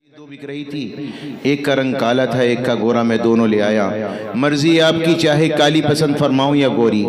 दो बिक रही थी, एक का रंग काला था, एक का गोरा। मैं दोनों ले आया। मर्जी आपकी, चाहे काली पसंद फरमाऊं या गोरी।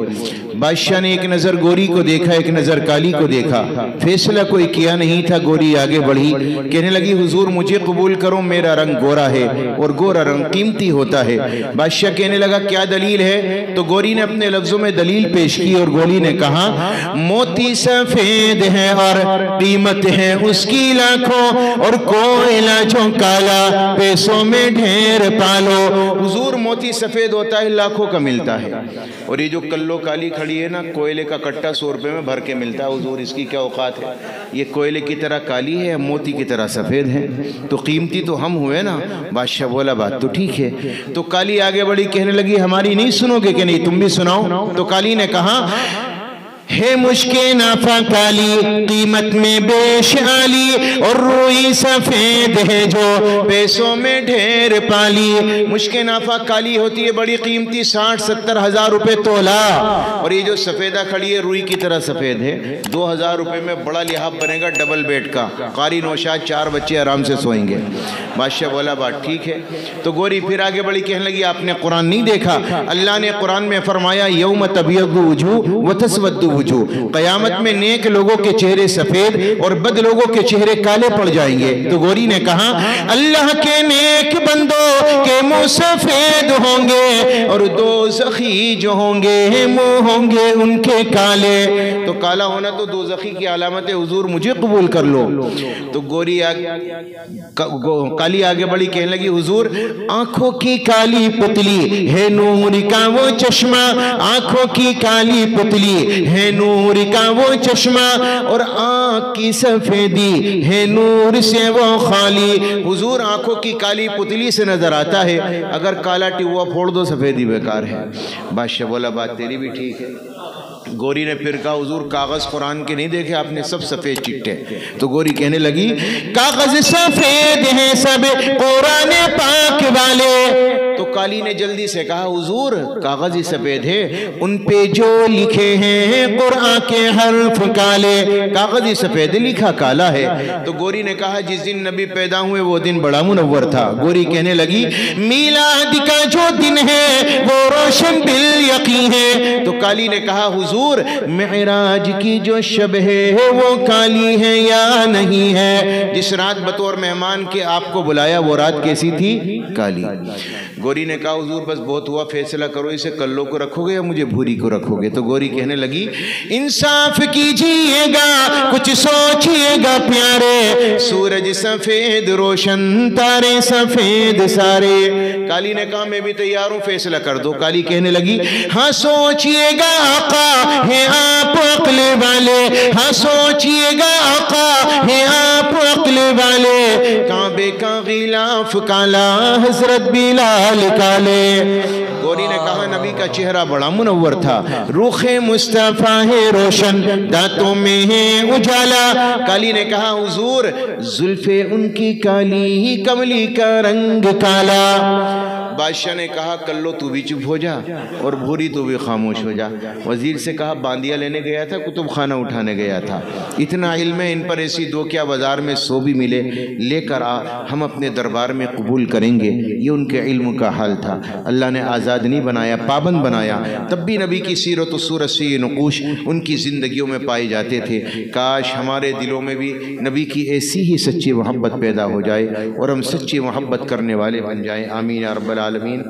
बादशाह ने एक नजर गोरी को देखा, एक नजर काली को देखा। फैसला कोई किया नहीं था। गोरी आगे बढ़ी, कहने लगी हुजूर मुझे कबूल करो, मेरा रंग गोरा है और गोरा रंग कीमती होता है। बादशाह कहने लगा क्या दलील है? तो गोरी ने अपने लफ्जों में दलील पेश की और गोरी ने कहा मोती सफेद है और कीमत है उसकी लाखों, और कोयला जो काला पैसों में ढेर पालो। हुजूर मोती सफेद होता है, लाखों का मिलता है, और ये जो कल्लो काली खड़ी है ना, कोयले का कट्टा 100 रुपए में भर के मिलता है। हुजूर इसकी क्या औकात है? ये कोयले की तरह काली है, मोती की तरह सफेद है, तो कीमती तो हम हुए ना। बादशाह बोला बात तो ठीक है। तो काली आगे बढ़ी, कहने लगी हमारी नहीं सुनोगे कि नहीं, तुम भी सुनाओ। तो काली ने कहा है मुश्के नाफा काली कीमत में बेश आली, और रूई सफेद है जो पैसों में ढेर पाली। मुश्के नाफा काली होती है, बड़ी कीमती, 60-70 हजार रुपए तोला, और ये जो सफेदा खड़ी है रूई की तरह सफेद है, 2000 रुपए में बड़ा लिहाफ बनेगा डबल बेड का, कारी नौशाद, 4 बच्चे आराम से सोएंगे। बादशाह बोला बात ठीक है। तो गोरी फिर आगे बड़ी, कहने लगी आपने कुरान नहीं देखा? अल्लाह ने कुरान में फरमाया यौम तबयद्दु वजूह व तस्वद्दु वजूह, क़यामत में नेक लोगों के चेहरे सफेद और बद लोगों के चेहरे काले पड़ जाएंगे। तो गोरी ने कहा अल्लाह के नेक बंदों के मुंह सफेद होंगे, और दोज़खी जो होंगे मुंह होंगे उनके काले। तो काला होना तो दोज़खी की अलामत है, हुजूर मुझे कबूल कर लो। तो गोरी काली आगे बढ़ी, कहने लगी हुजूर आंखों की काली पुतली है नूर का वो चश्मा, आंखों की काली पुतली है नूर का वो चश्मा, और आंख की सफेदी है नूर से वो खाली। हुजूर आंखों की काली पुतली से नजर आता है, अगर काला टिवा फोड़ दो सफेदी बेकार है। बादशाह बोला बात तेरी भी ठीक है। गोरी ने फिर कहा हुजूर कागज कुरान के नहीं देखे आपने, सब सफेद चिट्टे। तो गोरी कहने लगी कागज सफेद हैं सब कुरान पाक वाले। तो काली ने जल्दी से कहा हुजूर कागज ही सफेद है, उन पे जो लिखे हैं कुरान के हर्फ काले, कागज ही सफेद लिखा काला है। तो गोरी ने कहा जिस दिन नबी पैदा हुए वो दिन बड़ा मुनव्वर था। गोरी कहने लगी मीलाद का जो दिन है वो रोशन बिल यकीन है। तो काली ने कहा हुजूर मेराज की जो शब है वो काली है या नहीं है? जिस रात बतौर मेहमान के आपको बुलाया वो रात कैसी थी? काली। गोरी ने कहा हुजूर बस बहुत हुआ, फैसला करो, इसे कल्लो को रखोगे या मुझे भूरी को रखोगे? तो गोरी कहने लगी इंसाफ कीजिएगा, कुछ सोचिएगा प्यारे, सूरज सफेद रोशन तारे सफेद सारे। काली ने कहा मैं भी तैयार हूं, फैसला कर दो। काली कहने लगी हाँ सोचिएगा आका है आप अक्ल वाले, हाँ सोचिएगा आका है आप अक्ल वाले, काबे का गिलाफ काला हजरत बिलाल काले। गोरी ने कहा नबी का चेहरा बड़ा मुनव्वर था, रूखे मुस्तफा है रोशन, दांतों में है उजाला। काली ने कहा हुजूर जुल्फे उनकी काली, कमली का रंग काला। बादशाह ने कहा कल्लो तू भी चुप हो जा, और भूरी तू भी खामोश हो जा। वजीर से कहा बांदिया लेने गया था, कुतुब खाना उठाने गया था, इतना इल्म है इन पर, ऐसी दो क्या बाजार में 100 भी मिले, लेकर आ, हम अपने दरबार में कबूल करेंगे। ये उनके इल्म का हाल था। अल्लाह ने आज़ाद नहीं बनाया, पाबंद बनाया, तब भी नबी की सीरत और सूरत से ये नकूश उनकी ज़िंदगियों में पाए जाते थे। काश हमारे दिलों में भी नबी की ऐसी ही सच्ची मोहब्बत पैदा हो जाए और हम सच्ची मोहब्बत करने वाले बन जाएं। आमीन या रब्बल आलमीन।